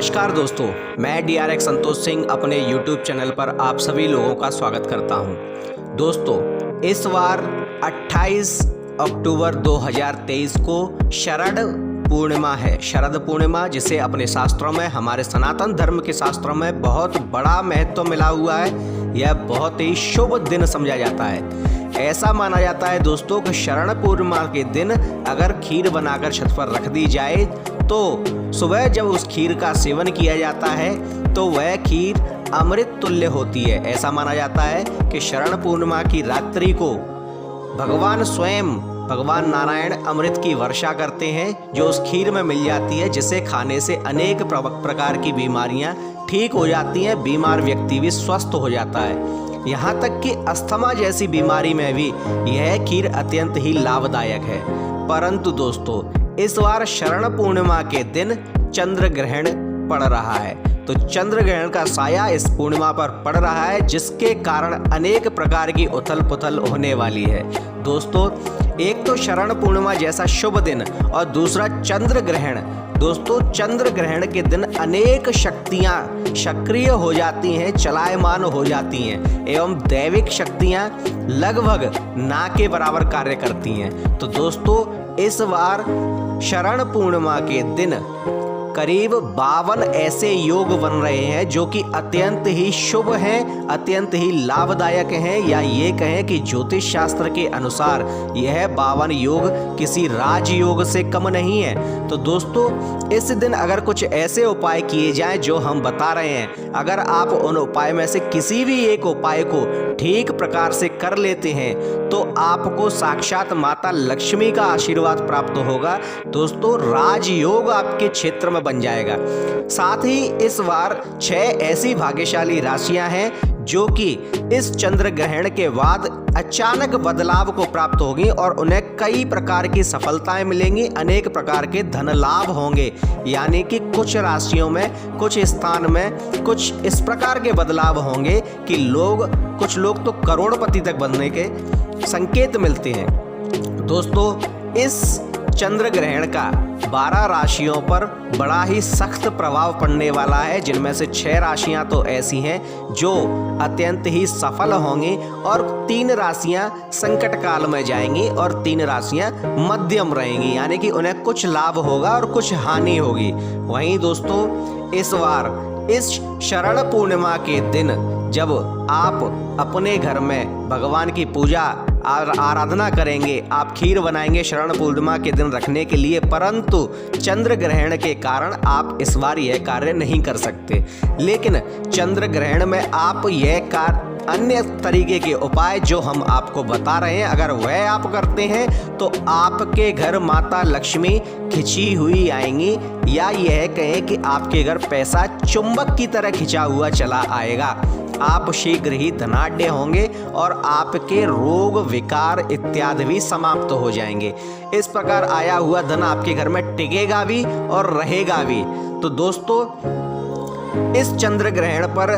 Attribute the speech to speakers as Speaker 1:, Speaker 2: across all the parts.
Speaker 1: नमस्कार दोस्तों, मैं DRX संतोष सिंह अपने YouTube चैनल पर आप सभी लोगों का स्वागत करता हूं। दोस्तों, इस बार 28 अक्टूबर 2023 को शरद पूर्णिमा है। शरद पूर्णिमा जिसे अपने शास्त्रों में, हमारे सनातन धर्म के शास्त्रों में बहुत बड़ा महत्व मिला हुआ है। यह बहुत ही शुभ दिन समझा जाता है। ऐसा माना जाता है दोस्तों कि शरद पूर्णिमा के दिन अगर खीर बनाकर छत पर रख दी जाए तो सुबह जब उस खीर का सेवन किया जाता है तो वह खीर अमृत तुल्य होती है। ऐसा माना जाता है कि शरद पूर्णिमा की रात्रि को भगवान स्वयं, भगवान नारायण अमृत की वर्षा करते हैं जो उस खीर में मिल जाती है, जिसे खाने से अनेक प्रकार की बीमारियां ठीक हो जाती हैं। बीमार व्यक्ति भी स्वस्थ हो जाता है। यहाँ तक कि अस्थमा जैसी बीमारी में भी यह खीर अत्यंत ही लाभदायक है। परंतु दोस्तों, इस बार शरद पूर्णिमा के दिन चंद्र ग्रहण पड़ रहा है, तो चंद्र ग्रहण का साया इस पूर्णिमा पर पड़ रहा है, जिसके कारण अनेक प्रकार की उथल पुथल होने वाली है। दोस्तों, एक तो शरद पूर्णिमा जैसा शुभ दिन और दूसरा चंद्र ग्रहण। दोस्तों, चंद्र ग्रहण के दिन अनेक शक्तियां सक्रिय हो जाती हैं, चलायमान हो जाती हैं एवं दैविक शक्तियां लगभग ना के बराबर कार्य करती हैं। तो दोस्तों, इस बार शरद पूर्णिमा के दिन करीब 52 ऐसे योग बन रहे हैं जो कि अत्यंत ही शुभ हैं, अत्यंत ही लाभदायक हैं, या ये कहें कि ज्योतिष शास्त्र के अनुसार यह 52 योग किसी राजयोग से कम नहीं है। तो दोस्तों, इस दिन अगर कुछ ऐसे उपाय किए जाएं जो हम बता रहे हैं, अगर आप उन उपाय में से किसी भी एक उपाय को ठीक प्रकार से कर लेते हैं तो आपको साक्षात माता लक्ष्मी का आशीर्वाद प्राप्त होगा। दोस्तों, राजयोग आपके क्षेत्र में बन जाएगा। साथ ही इस बार 6 ऐसी भाग्यशाली राशियां हैं जो कि इस चंद्र ग्रहण के बाद अचानक बदलाव को प्राप्त होगी और उन्हें कई प्रकार की सफलताएं मिलेंगी, अनेक प्रकार के धन लाभ होंगे। यानी कि कुछ राशियों में, कुछ स्थान में कुछ इस प्रकार के बदलाव होंगे कि कुछ लोग तो करोड़पति तक बनने के संकेत मिलते हैं। दोस्तों, इस चंद्र ग्रहण का 12 राशियों पर बड़ा ही सख्त प्रभाव पड़ने वाला है, जिनमें से 6 राशियां तो ऐसी हैं जो अत्यंत ही सफल होंगी और 3 राशियां संकट काल में जाएंगी और 3 राशियां मध्यम रहेंगी, यानी कि उन्हें कुछ लाभ होगा और कुछ हानि होगी। वहीं दोस्तों, इस बार इस शरद पूर्णिमा के दिन जब आप अपने घर में भगवान की पूजा आराधना करेंगे, आप खीर बनाएंगे शरद पूर्णिमा के दिन रखने के लिए, परंतु चंद्र ग्रहण के कारण आप इस बार यह कार्य नहीं कर सकते। लेकिन चंद्र ग्रहण में आप यह कार्य, अन्य तरीके के उपाय जो हम आपको बता रहे हैं, अगर वह आप करते हैं तो आपके घर माता लक्ष्मी खिंची हुई आएंगी, या यह कहें कि आपके घर पैसा चुंबक की तरह खिंचा हुआ चला आएगा। आप शीघ्र ही धनाढ्य होंगे और आपके रोग विकार इत्यादि भी समाप्त हो जाएंगे। इस प्रकार आया हुआ धन आपके घर में टिकेगा भी और रहेगा भी। तो दोस्तों, इस चंद्र ग्रहण पर,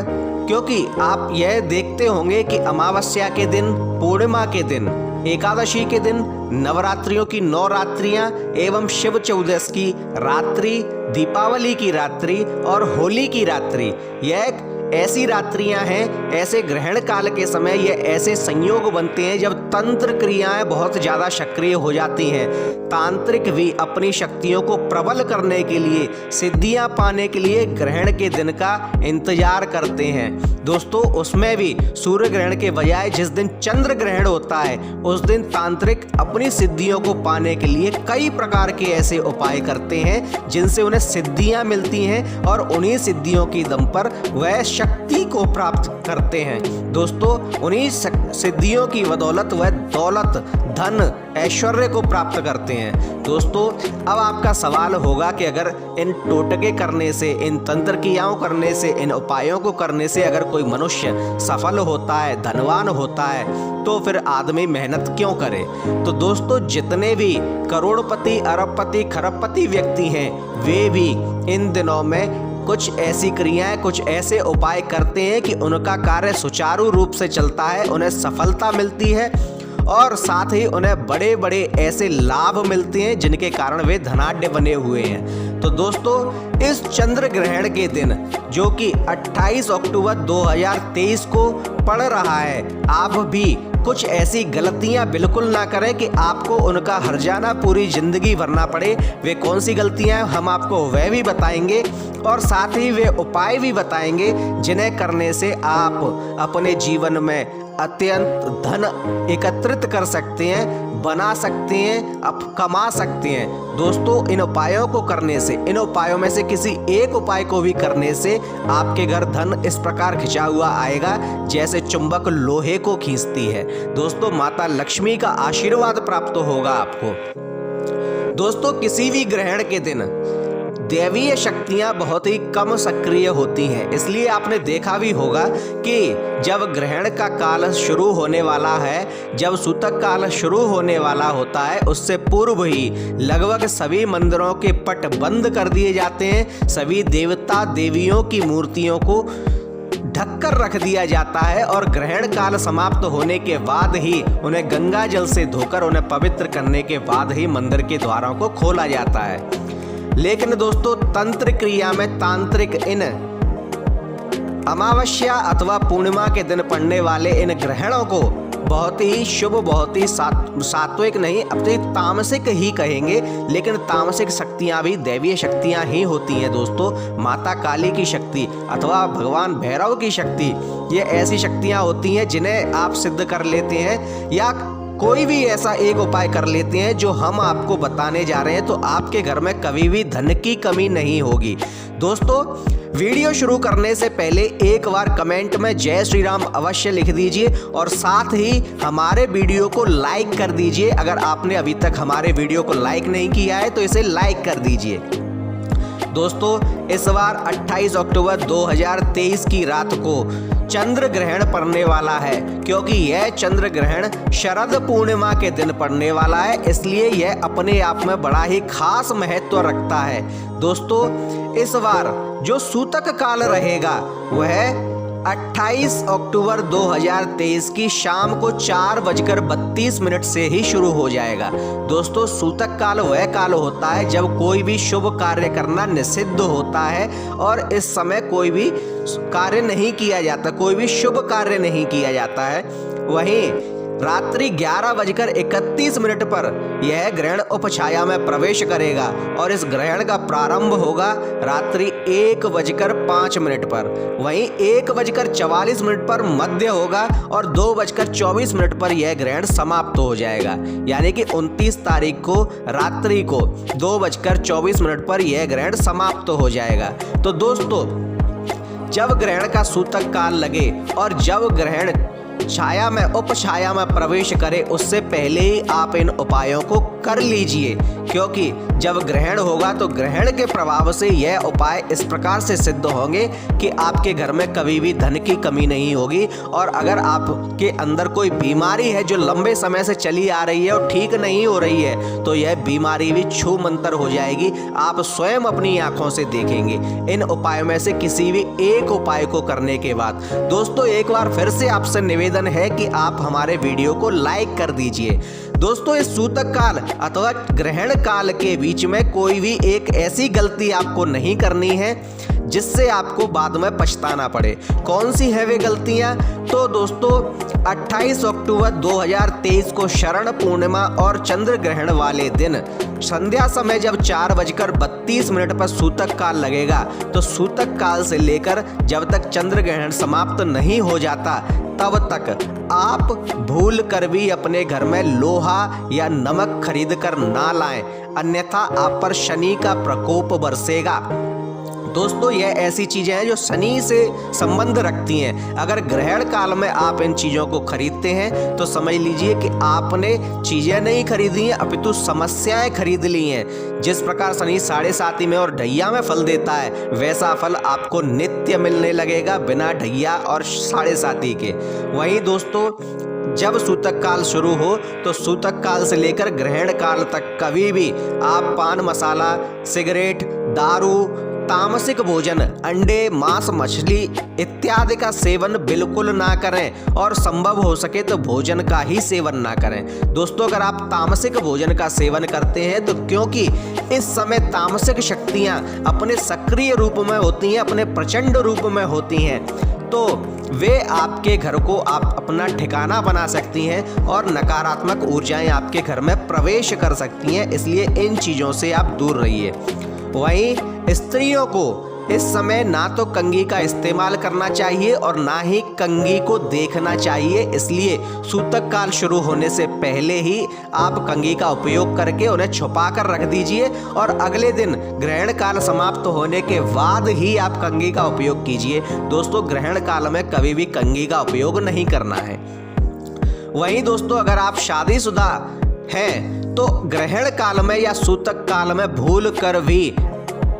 Speaker 1: क्योंकि आप यह देखते होंगे कि अमावस्या के दिन, पूर्णिमा के दिन, एकादशी के दिन, नवरात्रियों की 9 रात्रियां एवं शिव चौदस की रात्रि, दीपावली की रात्रि और होली की रात्रि, यह ऐसी रात्रियां हैं, ऐसे ग्रहण काल के समय ये ऐसे संयोग बनते हैं जब तंत्र क्रियाएं बहुत ज़्यादा सक्रिय हो जाती हैं। तांत्रिक भी अपनी शक्तियों को प्रबल करने के लिए, सिद्धियां पाने के लिए ग्रहण के दिन का इंतजार करते हैं। दोस्तों, उसमें भी सूर्य ग्रहण के बजाय जिस दिन चंद्र ग्रहण होता है, उस दिन तांत्रिक अपनी सिद्धियों को पाने के लिए कई प्रकार के ऐसे उपाय करते हैं जिनसे उन्हें सिद्धियां मिलती हैं और उन्हीं सिद्धियों की दम पर वह शक्ति को प्राप्त करते हैं। दोस्तों, उन्हीं सिद्धियों की बदौलत वह दौलत, धन, ऐश्वर्य को प्राप्त करते हैं। दोस्तों, अब आपका सवाल होगा कि अगर इन टोटके करने से, इन तंत्र क्रियाओं करने से, इन उपायों को करने से अगर कोई मनुष्य सफल होता है, धनवान होता है, तो फिर आदमी मेहनत क्यों करे? तो दोस्तों, जितने भी करोड़पति, अरबपति, खरबपति व्यक्ति हैं, वे भी इन दिनों में कुछ ऐसी क्रियाएं, कुछ ऐसे उपाय करते हैं कि उनका कार्य सुचारू रूप से चलता है, उन्हें सफलता मिलती है और साथ ही उन्हें बड़े बड़े ऐसे लाभ मिलते हैं जिनके कारण वे धनाढ्य बने हुए हैं। तो दोस्तों इस चंद्र ग्रहण के दिन जो कि 28 अक्टूबर 2023 को पड़ रहा है, आप भी कुछ ऐसी गलतियां बिल्कुल ना करें कि आपको उनका हर्जाना पूरी जिंदगी भरना पड़े। वे कौन सी गलतियां हैं हम आपको वह भी बताएंगे और साथ ही वे उपाय भी बताएंगे जिन्हें करने से आप अपने जीवन में अत्यंत धन एकत्रित कर सकते हैं, बना सकते हैं, आप कमा सकते हैं। दोस्तों इन उपायों को करने से, इन उपायों में से किसी एक उपाय को भी करने से आपके घर धन इस प्रकार खिंचा हुआ आएगा जैसे चुंबक लोहे को खींचती है। दोस्तों माता लक्ष्मी का आशीर्वाद प्राप्त होगा आपको। दोस्तों किसी भी ग्रहण के दिन दैवीय शक्तियां बहुत ही कम सक्रिय होती हैं, इसलिए आपने देखा भी होगा कि जब ग्रहण का काल शुरू होने वाला है, जब सूतक काल शुरू होने वाला होता है, उससे पूर्व ही लगभग सभी मंदिरों के पट बंद कर दिए जाते हैं। सभी देवता देवियों की मूर्तियों को ढककर रख दिया जाता है और ग्रहण काल समाप्त होने के बाद ही उन्हें गंगा जल से धोकर उन्हें पवित्र करने के बाद ही मंदिर के द्वारों को खोला जाता है। लेकिन दोस्तों तंत्र क्रिया में तांत्रिक इन अमावस्या अथवा पूर्णिमा के दिन पड़ने वाले इन ग्रहणों को बहुत ही शुभ, बहुत ही सात्विक नहीं, अब तो तामसिक ही कहेंगे, लेकिन तामसिक शक्तियां भी दैवीय शक्तियां ही होती हैं। दोस्तों माता काली की शक्ति अथवा भगवान भैरव की शक्ति, ये ऐसी शक्तियां होती हैं जिन्हें आप सिद्ध कर लेते हैं या कोई भी ऐसा एक उपाय कर लेते हैं जो हम आपको बताने जा रहे हैं, तो आपके घर में कभी भी धन की कमी नहीं होगी। दोस्तों वीडियो शुरू करने से पहले एक बार कमेंट में जय श्री राम अवश्य लिख दीजिए और साथ ही हमारे वीडियो को लाइक कर दीजिए। अगर आपने अभी तक हमारे वीडियो को लाइक नहीं किया है तो इसे लाइक कर दीजिए। दोस्तों इस बार 28 अक्टूबर 2023 की रात को चंद्र ग्रहण पड़ने वाला है, क्योंकि यह चंद्र ग्रहण शरद पूर्णिमा के दिन पड़ने वाला है, इसलिए यह अपने आप में बड़ा ही खास महत्व रखता है। दोस्तों इस बार जो सूतक काल रहेगा वह 28 अक्टूबर 2023 की शाम को 4:32 से ही शुरू हो जाएगा। दोस्तों सूतक काल वह काल होता है जब कोई भी शुभ कार्य करना निषिद्ध होता है और इस समय कोई भी कार्य नहीं किया जाता, कोई भी शुभ कार्य नहीं किया जाता है। वहीं रात्रि 11:31 पर यह ग्रहण उपछाया में प्रवेश करेगा और इस ग्रहण का प्रारंभ होगा रात्रि 1:05 पर। वहीं 1:44 पर मध्य होगा और 2:24 पर यह ग्रहण समाप्त हो जाएगा। यानी कि 29 तारीख को रात्रि को 2:24 पर यह ग्रहण समाप्त हो जाएगा। तो दोस्तों जब ग्रहण का सूतक काल लगे और जब ग्रहण छाया में उपछाया में प्रवेश करे उससे पहले ही आप इन उपायों को कर लीजिए, क्योंकि जब ग्रहण होगा तो ग्रहण के प्रभाव से यह उपाय इस प्रकार से सिद्ध होंगे कि आपके घर में कभी भी धन की कमी नहीं होगी। और अगर आपके अंदर कोई बीमारी है जो लंबे समय से चली आ रही है और ठीक नहीं हो रही है, तो यह बीमारी भी छू मंतर हो जाएगी, आप स्वयं अपनी आंखों से देखेंगे इन उपायों में से किसी भी एक उपाय को करने के बाद। दोस्तों एक बार फिर से आपसे निवेदन है कि आप हमारे वीडियो को लाइक कर दीजिए। दोस्तों इस सूतक काल अथवा ग्रहण काल के बीच में कोई भी एक ऐसी गलती आपको नहीं करनी है जिससे आपको बाद में पछताना पड़े। कौन सी है वे गलतियां? तो दोस्तों 28 अक्टूबर 2023 को शरण पूर्णिमा और चंद्र ग्रहण वाले दिन संध्या समय जब 4:32 पर सूतक काल लगेगा, तो सूतक काल से लेकर जब तक चंद्र ग्रहण समाप्त नहीं हो जाता तब तक आप भूल कर भी अपने घर में लोहा या नमक खरीद कर ना लाएं, अन्यथा आप पर शनि का प्रकोप बरसेगा। दोस्तों यह ऐसी चीजें हैं जो शनि से संबंध रखती हैं। अगर ग्रहण काल में आप इन चीजों को खरीदते हैं तो समझ लीजिए कि आपने चीजें नहीं खरीदी हैं अपितु समस्याएं खरीद ली हैं। जिस प्रकार शनि 7.5 में और ढैया में फल देता है, वैसा फल आपको नित्य मिलने लगेगा बिना ढैया और 7.5 के। वहीं दोस्तों जब सूतक काल शुरू हो तो सूतक काल से लेकर ग्रहण काल तक कभी भी आप पान मसाला, सिगरेट, दारू, तामसिक भोजन, अंडे, मांस, मछली इत्यादि का सेवन बिल्कुल ना करें और संभव हो सके तो भोजन का ही सेवन ना करें। दोस्तों, अगर आप तामसिक भोजन का सेवन करते हैं तो क्योंकि इस समय तामसिक शक्तियां अपने सक्रिय रूप में होती हैं, अपने प्रचंड रूप में होती हैं, तो वे आपके घर को आप अपना ठिकाना बना सकती हैं और नकारात्मक ऊर्जाएं आपके घर में प्रवेश कर सकती हैं। इसलिए इन चीज़ों से आप दूर रहिए। वहीं स्त्रियों को इस समय ना तो कंघी का इस्तेमाल करना चाहिए और ना ही कंघी को देखना चाहिए। इसलिए सूतक काल शुरू होने से पहले ही आप कंघी का उपयोग करके उन्हें छुपा कर रख दीजिए और अगले दिन ग्रहण काल समाप्त होने के बाद ही आप कंघी का उपयोग कीजिए। दोस्तों, ग्रहण काल में कभी भी कंघी का उपयोग नहीं करना है। वहीं दोस्तों, अगर आप शादीशुदा हैं तो ग्रहण काल में या सूतक काल में भूल कर भी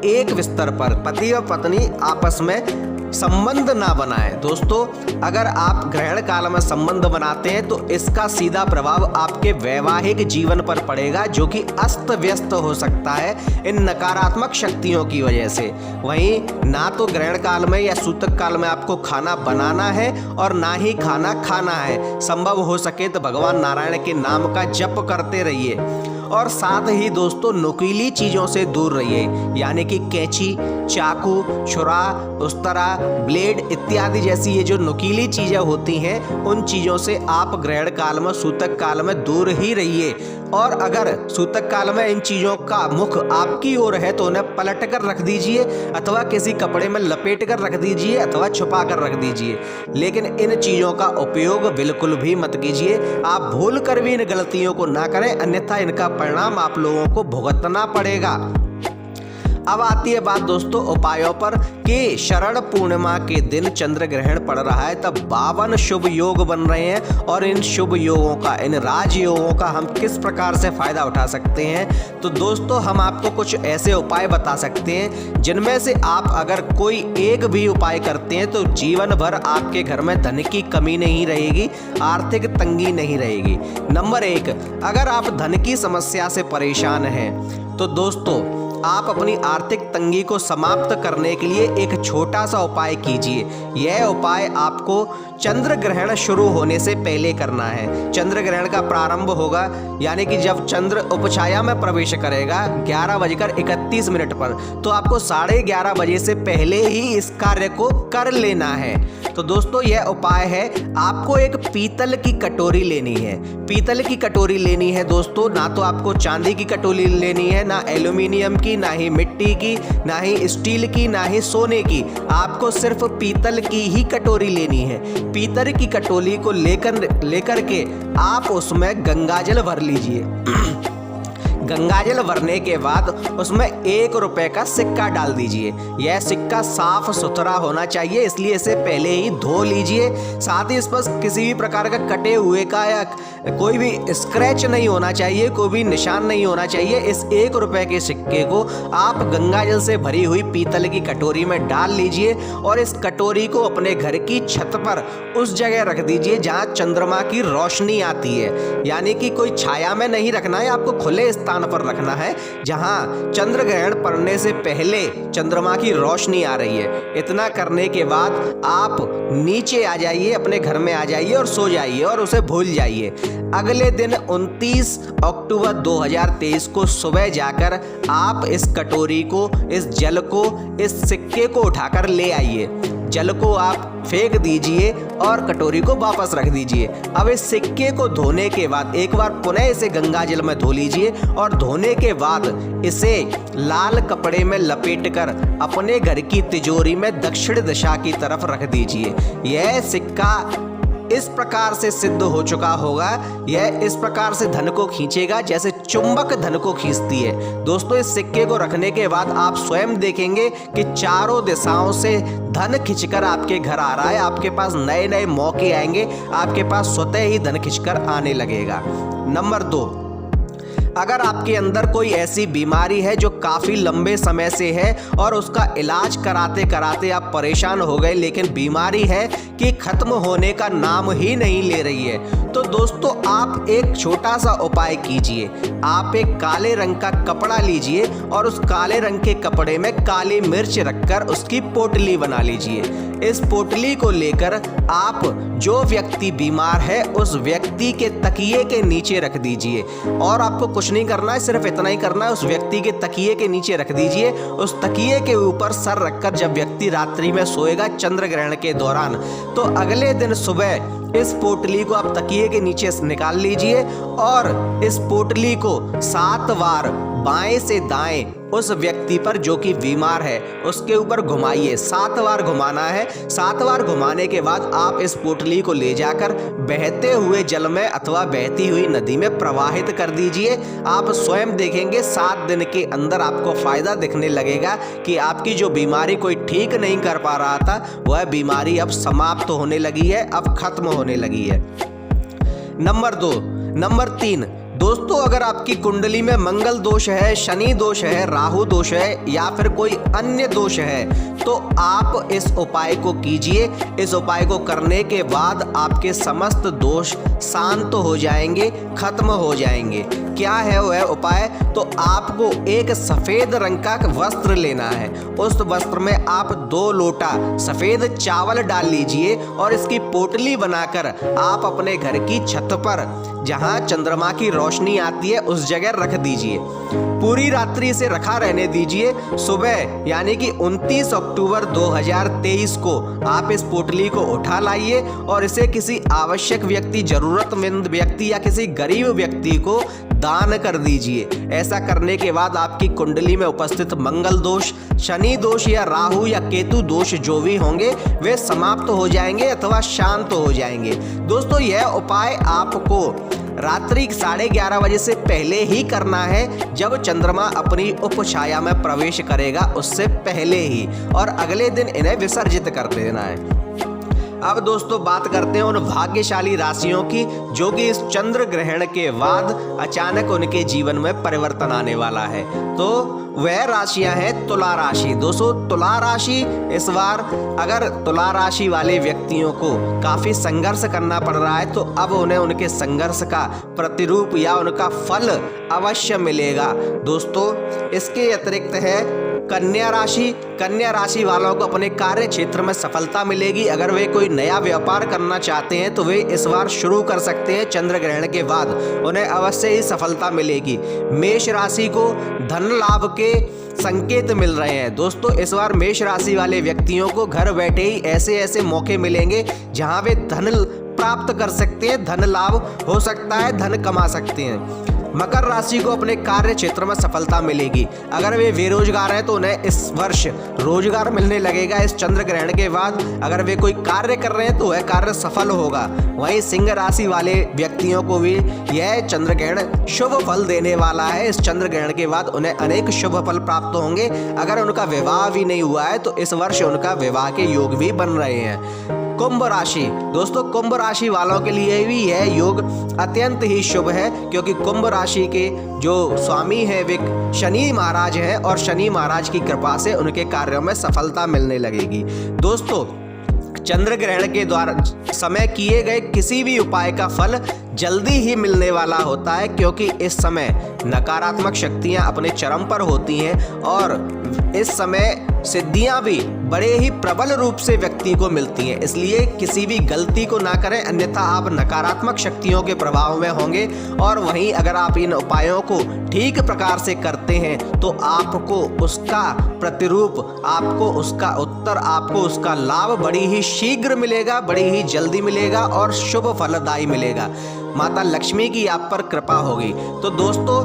Speaker 1: एक बिस्तर पर पति और पत्नी आपस में संबंध ना बनाएं। दोस्तों, अगर आप ग्रहण काल में संबंध बनाते हैं तो इसका सीधा प्रभाव आपके वैवाहिक जीवन पर पड़ेगा, जो कि अस्त व्यस्त हो सकता है इन नकारात्मक शक्तियों की वजह से। वहीं ना तो ग्रहण काल में या सूतक काल में आपको खाना बनाना है और ना ही खाना खाना है। संभव हो सके तो भगवान नारायण के नाम का जप करते रहिए और साथ ही दोस्तों नुकीली चीज़ों से दूर रहिए, यानी कि कैंची, चाकू, छुरा, उस्तरा, ब्लेड इत्यादि जैसी ये जो नुकीली चीज़ें होती हैं उन चीज़ों से आप ग्रहण काल में, सूतक काल में दूर ही रहिए। और अगर सूतक काल में इन चीज़ों का मुख आपकी ओर है तो उन्हें पलट कर रख दीजिए अथवा किसी कपड़े में लपेट कर रख दीजिए अथवा छुपा कर रख दीजिए, लेकिन इन चीज़ों का उपयोग बिल्कुल भी मत कीजिए। आप भूल कर भी इन गलतियों को ना करें, अन्यथा इनका परिणाम आप लोगों को भुगतना पड़ेगा। अब आती है बात दोस्तों उपायों पर कि शरण पूर्णिमा के दिन चंद्र ग्रहण पड़ रहा है, तब 52 शुभ योग बन रहे हैं और इन शुभ योगों का, इन राजयोगों का हम किस प्रकार से फायदा उठा सकते हैं। तो दोस्तों, हम आपको कुछ ऐसे उपाय बता सकते हैं जिनमें से आप अगर कोई एक भी उपाय करते हैं तो जीवन भर आपके घर में धन की कमी नहीं रहेगी, आर्थिक तंगी नहीं रहेगी। नंबर 1, अगर आप धन की समस्या से परेशान हैं तो दोस्तों आप अपनी आर्थिक तंगी को समाप्त करने के लिए एक छोटा सा उपाय कीजिए। यह उपाय आपको चंद्र ग्रहण शुरू होने से पहले करना है। चंद्र ग्रहण का प्रारंभ होगा यानी कि जब चंद्र उपछाया में प्रवेश करेगा 11:31 पर, तो आपको 11:30 बजे से पहले ही इस कार्य को कर लेना है। तो दोस्तों, यह उपाय है, आपको एक पीतल की कटोरी लेनी है। पीतल की कटोरी लेनी है दोस्तों, ना तो आपको चांदी की कटोरी लेनी है, ना एल्यूमिनियम की, ना ही मिट्टी की, ना ही स्टील की, ना ही सोने की। आपको सिर्फ पीतल की ही कटोरी लेनी है। पीतल की कटोरी को लेकर के आप उसमें गंगाजल भर लीजिए। गंगाजल भरने के बाद उसमें 1 रुपए का सिक्का डाल दीजिए। यह सिक्का साफ सुथरा होना चाहिए, इसलिए इसे पहले ही धो लीजिए। साथ ही इस पर किसी भी प्रकार का कटे हुए का या कोई भी स्क्रैच नहीं होना चाहिए, कोई भी निशान नहीं होना चाहिए। इस 1 रुपए के सिक्के को आप गंगाजल से भरी हुई पीतल की कटोरी में डाल लीजिए और इस कटोरी को अपने घर की छत पर उस जगह रख दीजिए जहाँ चंद्रमा की रोशनी आती है, यानी कि कोई छाया में नहीं रखना है, आपको खुले स्थान पर रखना है जहां चंद्र ग्रहण पड़ने से पहले चंद्रमा की रोशनी आ रही है। इतना करने के बाद आप नीचे आ जाइए, अपने घर में आ जाइए और सो जाइए और उसे भूल जाइए। अगले दिन 29 अक्टूबर 2023 को सुबह जाकर आप इस कटोरी को, इस जल को, इस सिक्के को उठाकर ले आइए। जल को आप फेंक दीजिए और कटोरी को वापस रख दीजिए। अब इस सिक्के को धोने के बाद एक बार पुनः इसे गंगाजल में धो लीजिए और धोने के बाद इसे लाल कपड़े में लपेटकर अपने घर की तिजोरी में दक्षिण दिशा की तरफ रख दीजिए। यह सिक्का इस प्रकार से सिद्ध हो चुका होगा, यह इस प्रकार से धन को खींचेगा जैसे चुंबक धन को खींचती है। दोस्तों, इस सिक्के को रखने के बाद आप स्वयं देखेंगे कि चारों दिशाओं से धन खिंचकर आपके घर आ रहा है। आपके पास नए नए मौके आएंगे, आपके पास स्वतः ही धन खिंचकर आने लगेगा। नंबर 2, अगर आपके अंदर कोई ऐसी बीमारी है जो काफ़ी लंबे समय से है और उसका इलाज कराते कराते आप परेशान हो गए, लेकिन बीमारी है कि ख़त्म होने का नाम ही नहीं ले रही है, तो दोस्तों आप एक छोटा सा उपाय कीजिए। आप एक काले रंग का कपड़ा लीजिए और उस काले रंग के कपड़े में काली मिर्च रखकर उसकी पोटली बना लीजिए। इस पोटली को लेकर आप जो व्यक्ति बीमार है उस व्यक्ति के तकिए के नीचे रख दीजिए, और आपको कुछ नहीं करना है, सिर्फ इतना ही करना है, उस व्यक्ति के तकिए के नीचे रख दीजिए। उस तकिए के ऊपर सर रखकर जब व्यक्ति रात्रि में सोएगा चंद्र ग्रहण के दौरान, तो अगले दिन सुबह इस पोटली को आप तकिए के नीचे से निकाल लीजिए और इस पोटली को 7 बार बाएं से दाएं उस व्यक्ति पर जो कि बीमार है उसके ऊपर घुमाइए। 7 बार घुमाना है। 7 बार घुमाने के बाद आप इस पोटली को ले जाकर बहते हुए जल में अथवा बहती हुई नदी में प्रवाहित कर दीजिए। आप स्वयं देखेंगे 7 दिन के अंदर आपको फायदा दिखने लगेगा कि आपकी जो बीमारी कोई ठीक नहीं कर पा रहा था वह बीमारी अब समाप्त होने लगी है, अब खत्म होने लगी है। नंबर 3 दोस्तों, अगर आपकी कुंडली में मंगल दोष है, शनि दोष है, राहु दोष है या फिर कोई अन्य दोष है, तो आप इस उपाय को कीजिए। इस उपाय को करने के बाद आपके समस्त दोष शांत हो जाएंगे, खत्म हो जाएंगे। क्या है वह उपाय? तो आपको एक सफेद रंग का वस्त्र लेना है। उस वस्त्र में आप 2 लोटा सफेद चावल डाल लीजिए और इसकी पोटली बनाकर आप अपने घर की छत पर जहां चंद्रमा की रोशनी आती है उस जगह रख दीजिए। पूरी रात्रि इसे रखा रहने दीजिए। सुबह यानी कि 29 अक्टूबर 2023 को आप इस पोटली को उठा लाइए और इसे किसी आवश्यक व्यक्ति, जरूरतमंद व्यक्ति या किसी गरीब व्यक्ति को दान कर दीजिए। ऐसा करने के बाद आपकी कुंडली में उपस्थित मंगल दोष, शनि दोष या राहु या केतु दोष जो भी होंगे वे समाप्त हो जाएंगे अथवा शांत हो जाएंगे। दोस्तों, यह उपाय आपको रात्रि 11:30 बजे से पहले ही करना है, जब चंद्रमा अपनी उपछाया में प्रवेश करेगा उससे पहले ही, और अगले दिन इन्हें विसर्जित कर देना है। अब दोस्तों बात करते हैं उन भाग्यशाली राशियों की जो कि इस चंद्र ग्रहण के बाद अचानक उनके जीवन में परिवर्तन आने वाला है। तो वह राशियां हैं तुला राशि। दोस्तों, तुला राशि इस बार अगर तुला राशि वाले व्यक्तियों को काफ़ी संघर्ष करना पड़ रहा है, तो अब उन्हें उनके संघर्ष का प्रतिरूप या उनका फल अवश्य मिलेगा। दोस्तों, इसके अतिरिक्त है कन्या राशि। कन्या राशि वालों को अपने कार्य क्षेत्र में सफलता मिलेगी। अगर वे कोई नया व्यापार करना चाहते हैं तो वे इस बार शुरू कर सकते हैं। चंद्र ग्रहण के बाद उन्हें अवश्य ही सफलता मिलेगी। मेष राशि को धन लाभ के संकेत मिल रहे हैं। दोस्तों, इस बार मेष राशि वाले व्यक्तियों को घर बैठे ही ऐसे ऐसे मौके मिलेंगे जहां वे धन प्राप्त कर सकते हैं, धन लाभ हो सकता है, धन कमा सकते हैं। मकर राशि को अपने कार्य क्षेत्र में सफलता मिलेगी। अगर वे बेरोजगार हैं तो उन्हें इस वर्ष रोजगार मिलने लगेगा इस चंद्र ग्रहण के बाद। अगर वे कोई कार्य कर रहे हैं तो वह कार्य सफल होगा। वहीं सिंह राशि वाले व्यक्तियों को भी यह चंद्र ग्रहण शुभ फल देने वाला है। इस चंद्र ग्रहण के बाद उन्हें अनेक शुभ फल प्राप्त होंगे। अगर उनका विवाह भी नहीं हुआ है तो इस वर्ष उनका विवाह के योग भी बन रहे हैं। कुंभ राशि, दोस्तों कुंभ राशि वालों के लिए भी यह योग अत्यंत ही शुभ है, क्योंकि कुंभ राशि के जो स्वामी हैं वे शनि महाराज हैं और शनि महाराज की कृपा से उनके कार्यों में सफलता मिलने लगेगी। दोस्तों, चंद्र ग्रहण के द्वारा समय किए गए किसी भी उपाय का फल जल्दी ही मिलने वाला होता है, क्योंकि इस समय नकारात्मक शक्तियां अपने चरम पर होती हैं और इस समय सिद्धियां भी बड़े ही प्रबल रूप से व्यक्ति को मिलती हैं। इसलिए किसी भी गलती को ना करें, अन्यथा आप नकारात्मक शक्तियों के प्रभाव में होंगे। और वहीं अगर आप इन उपायों को ठीक प्रकार से करते हैं तो आपको उसका प्रतिरूप, आपको उसका उत्तर, आपको उसका लाभ बड़ी ही शीघ्र मिलेगा, बड़ी ही जल्दी मिलेगा और शुभ फलदायी मिलेगा। माता लक्ष्मी की आप पर कृपा होगी। तो दोस्तों,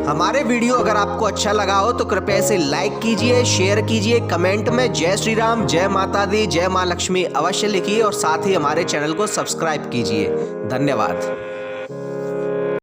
Speaker 1: हमारे वीडियो अगर आपको अच्छा लगा हो तो कृपया इसे लाइक कीजिए, शेयर कीजिए, कमेंट में जय श्री राम, जय माता दी, जय माँ लक्ष्मी अवश्य लिखिए और साथ ही हमारे चैनल को सब्सक्राइब कीजिए। धन्यवाद।